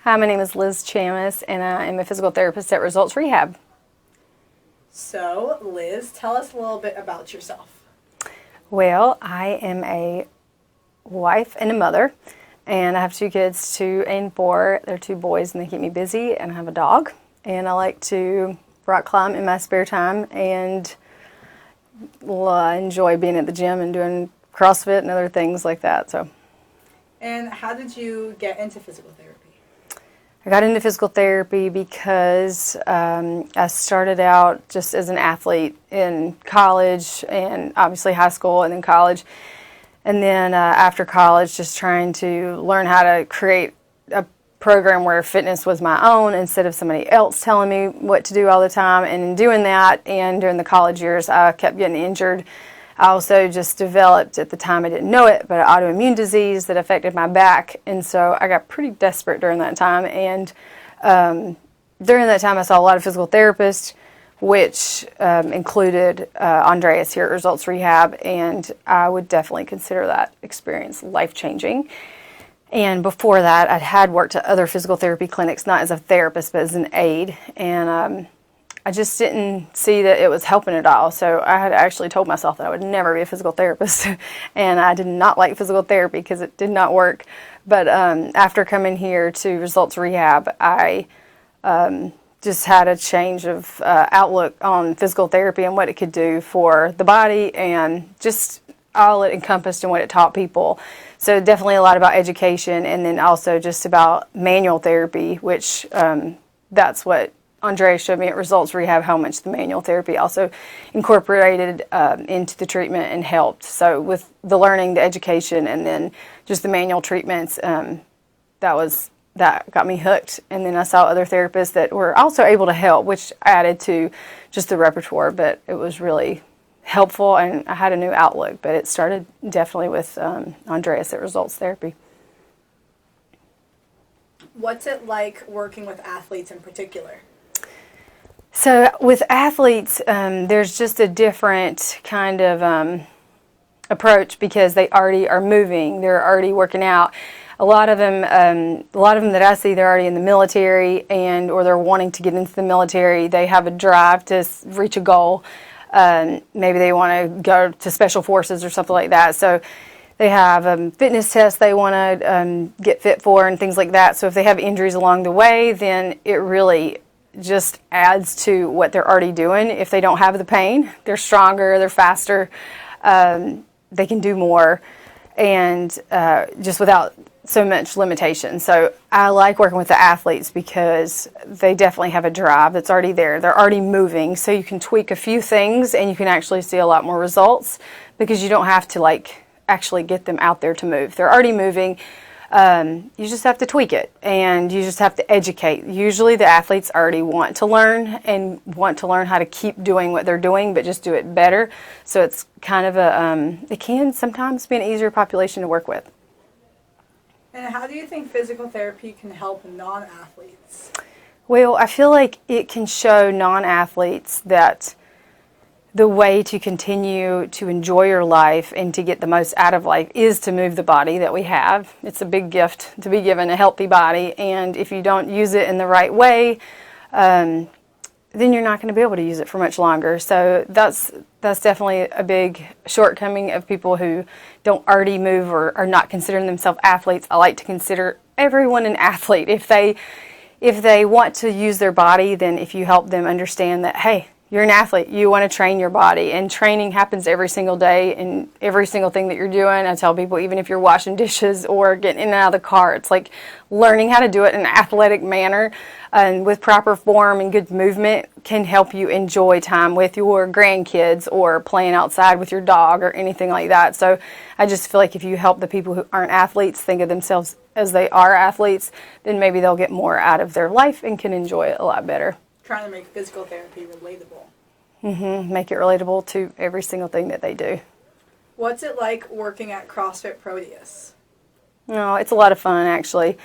Hi, my name is Liz Chamis, and I am a physical therapist at Results Rehab. So, Liz, tell us a little bit about yourself. Well, I am a wife and a mother, and I have 2 kids, 2 and 4. They're 2 boys, and they keep me busy, and I have a dog. And I like to rock climb in my spare time and enjoy being at the gym and doing CrossFit and other things like that. And how did you get into physical therapy? I got into physical therapy because I started out just as an athlete in college and obviously high school and then college. And then after college, just trying to learn how to create a program where fitness was my own instead of somebody else telling me what to do all the time. And in doing that, and during the college years, I kept getting injured. I also just developed, at the time I didn't know it, but an autoimmune disease that affected my back. And so I got pretty desperate during that time. And during that time I saw a lot of physical therapists, which included Andreas here at Results Rehab. And I would definitely consider that experience life-changing. And before that, I had worked at other physical therapy clinics, not as a therapist, but as an aide. And I just didn't see that it was helping at all. So I had actually told myself that I would never be a physical therapist. And I did not like physical therapy because it did not work. But after coming here to Results Rehab, I just had a change of outlook on physical therapy and what it could do for the body and just all it encompassed and what it taught people. So definitely a lot about education, and then also just about manual therapy, which that's what Andrea showed me at Results Rehab, how much the manual therapy also incorporated into the treatment and helped. So with the learning, the education, and then just the manual treatments, that got me hooked. And then I saw other therapists that were also able to help, which added to just the repertoire. But it was really helpful, and I had a new outlook. But it started definitely with Andreas at Results Therapy. What's it like working with athletes in particular? So with athletes, there's just a different kind of approach because they already are moving. They're already working out. A lot of them that I see, they're already in the military or they're wanting to get into the military. They have a drive to reach a goal. Maybe they want to go to special forces or something like that. So they have fitness tests they want to get fit for and things like that. So if they have injuries along the way, then it really just adds to what they're already doing. If they don't have the pain, they're stronger, they're faster, they can do more, and just without so much limitation. So I like working with the athletes because they definitely have a drive that's already there. They're already moving, so you can tweak a few things and you can actually see a lot more results because you don't have to actually get them out there to move. They're already moving. You just have to tweak it, and you just have to educate. Usually the athletes already want to learn and want to learn how to keep doing what they're doing, but just do it better. So it's kind of it can sometimes be an easier population to work with. And how do you think physical therapy can help non-athletes? Well, I feel like it can show non-athletes that the way to continue to enjoy your life and to get the most out of life is to move the body that we have. It's a big gift to be given, a healthy body, and if you don't use it in the right way, then you're not going to be able to use it for much longer. So that's definitely a big shortcoming of people who don't already move or are not considering themselves athletes. I like to consider everyone an athlete. If they want to use their body, then if you help them understand that, hey, you're an athlete, you want to train your body, and training happens every single day in every single thing that you're doing. I tell people, even if you're washing dishes or getting in and out of the car, it's like learning how to do it in an athletic manner and with proper form and good movement can help you enjoy time with your grandkids or playing outside with your dog or anything like that. So I just feel like if you help the people who aren't athletes think of themselves as they are athletes, then maybe they'll get more out of their life and can enjoy it a lot better. Trying to make physical therapy relatable. Make it relatable to every single thing that they do. What's it like working at CrossFit Proteus? No, it's a lot of fun, actually.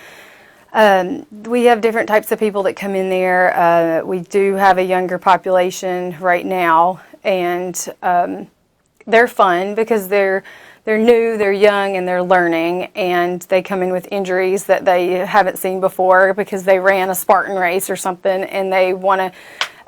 We have different types of people that come in there. We do have a younger population right now, and they're fun because they're they're new, they're young, and they're learning, and they come in with injuries that they haven't seen before because they ran a Spartan race or something, and they want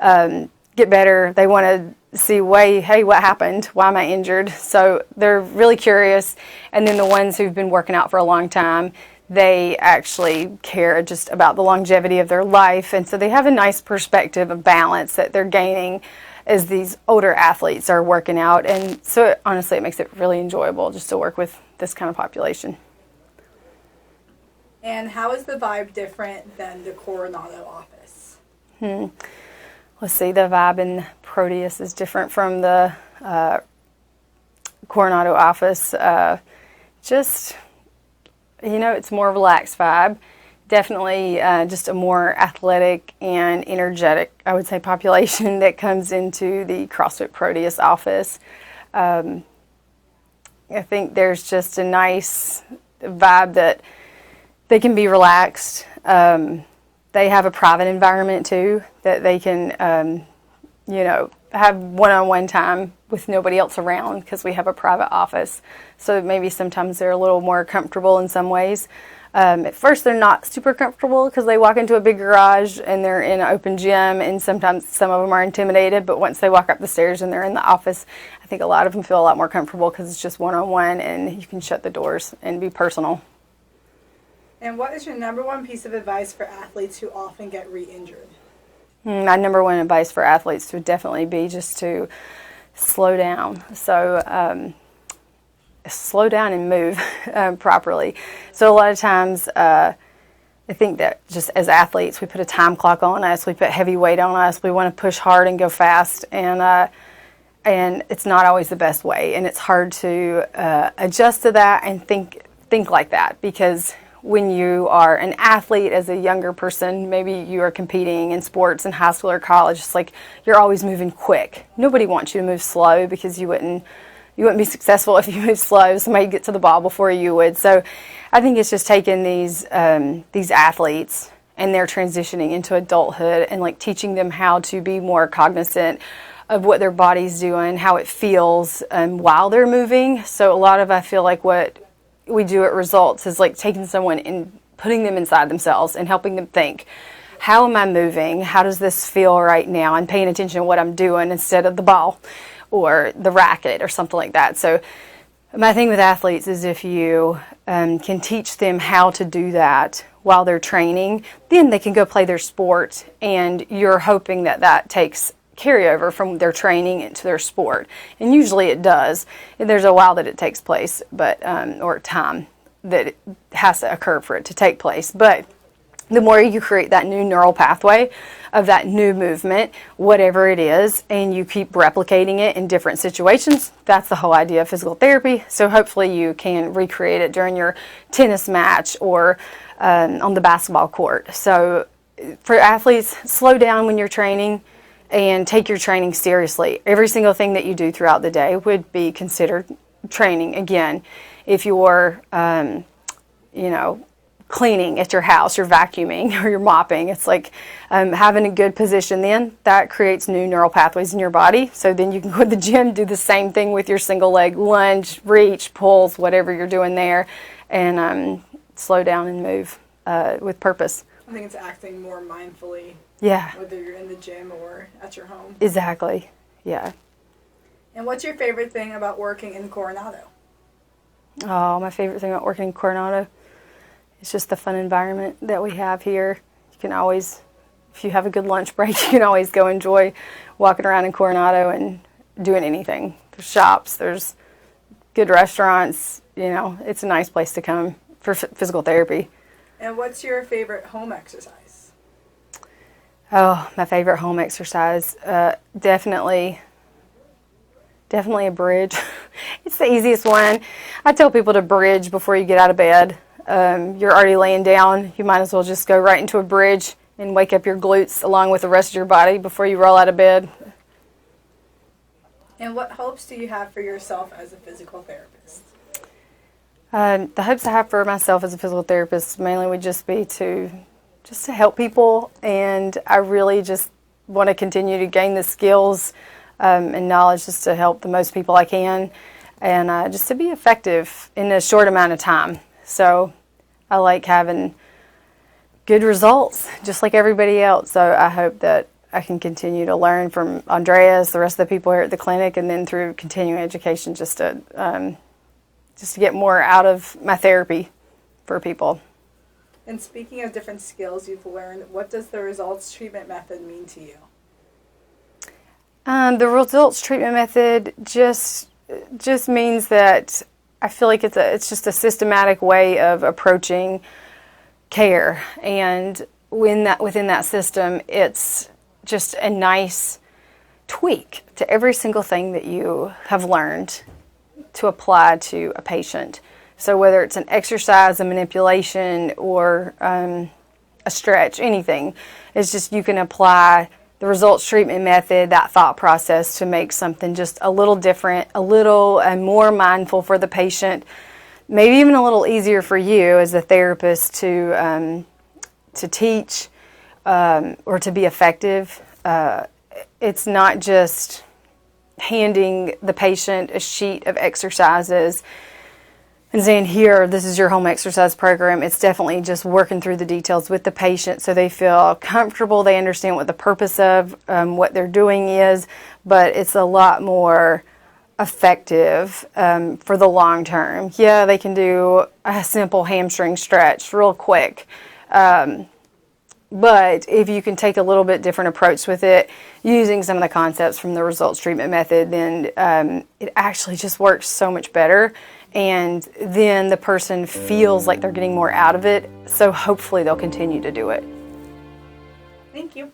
to get better. They want to see, hey, what happened? Why am I injured? So they're really curious. And then the ones who've been working out for a long time, they actually care just about the longevity of their life, and so they have a nice perspective of balance that they're gaining as these older athletes are working out. And so honestly, it makes it really enjoyable just to work with this kind of population. And how is the vibe different than the Coronado office? Let's see, the vibe in Proteus is different from the Coronado office. It's more relaxed vibe. Definitely just a more athletic and energetic, I would say, population that comes into the CrossFit Proteus office. I think there's just a nice vibe that they can be relaxed. They have a private environment too, that they can, have one-on-one time with nobody else around because we have a private office. So maybe sometimes they're a little more comfortable in some ways. At first they're not super comfortable because they walk into a big garage and they're in an open gym, and sometimes some of them are intimidated, but once they walk up the stairs and they're in the office, I think a lot of them feel a lot more comfortable because it's just one-on-one and you can shut the doors and be personal. And what is your number one piece of advice for athletes who often get re-injured? My number one advice for athletes would definitely be just to slow down. So slow down and move properly. So a lot of times I think that just as athletes, we put a time clock on us, we put heavy weight on us, we want to push hard and go fast, and it's not always the best way, and it's hard to adjust to that and think like that, because when you are an athlete as a younger person, maybe you are competing in sports in high school or college, it's like you're always moving quick. Nobody wants you to move slow because you wouldn't be successful if you move slow. Somebody would get to the ball before you would. So I think it's just taking these athletes and they're transitioning into adulthood and like teaching them how to be more cognizant of what their body's doing, how it feels while they're moving. So a lot of, I feel like what we do at Results is like taking someone and putting them inside themselves and helping them think, how am I moving? How does this feel right now? And paying attention to what I'm doing instead of the ball or the racket or something like that. So my thing with athletes is if you can teach them how to do that while they're training, then they can go play their sport, and you're hoping that that takes carryover from their training into their sport. And usually it does. There's a while that it takes place, but or time that it has to occur for it to take place. But the more you create that new neural pathway of that new movement, whatever it is, and you keep replicating it in different situations, that's the whole idea of physical therapy. So hopefully you can recreate it during your tennis match or on the basketball court. So for athletes, slow down when you're training and take your training seriously. Every single thing that you do throughout the day would be considered training. Again, if you're, cleaning at your house, you're vacuuming or you're mopping, it's like having a good position, then that creates new neural pathways in your body. So then you can go to the gym, do the same thing with your single leg lunge, reach, pulls, whatever you're doing there, and slow down and move with purpose. I think it's acting more mindfully. Yeah. Whether you're in the gym or at your home. Exactly. Yeah. And what's your favorite thing about working in Coronado? Oh, my favorite thing about working in Coronado is just the fun environment that we have here. You can always, if you have a good lunch break, you can always go enjoy walking around in Coronado and doing anything. There's shops, there's good restaurants, it's a nice place to come for physical therapy. And what's your favorite home exercise? Oh, my favorite home exercise, definitely a bridge. It's the easiest one. I tell people to bridge before you get out of bed. You're already laying down. You might as well just go right into a bridge and wake up your glutes along with the rest of your body before you roll out of bed. And what hopes do you have for yourself as a physical therapist? The hopes I have for myself as a physical therapist mainly would just be to help people, and I really just want to continue to gain the skills and knowledge just to help the most people I can. and just to be effective in a short amount of time. So I like having good results, just like everybody else. So I hope that I can continue to learn from Andreas, the rest of the people here at the clinic, and then through continuing education, just to get more out of my therapy for people. And speaking of different skills you've learned, what does the results treatment method mean to you? The results treatment method just means that I feel like it's just a systematic way of approaching care, and within that system, it's just a nice tweak to every single thing that you have learned to apply to a patient. So whether it's an exercise, a manipulation, or a stretch, anything, it's just you can apply the results treatment method, that thought process, to make something just a little different, a little more mindful for the patient, maybe even a little easier for you as a therapist to teach or to be effective. It's not just handing the patient a sheet of exercises and saying, here, this is your home exercise program. It's definitely just working through the details with the patient so they feel comfortable, they understand what the purpose of what they're doing is, but it's a lot more effective for the long term. Yeah, they can do a simple hamstring stretch real quick, but if you can take a little bit different approach with it, using some of the concepts from the results treatment method, then it actually just works so much better. And then the person feels like they're getting more out of it. So hopefully they'll continue to do it. Thank you.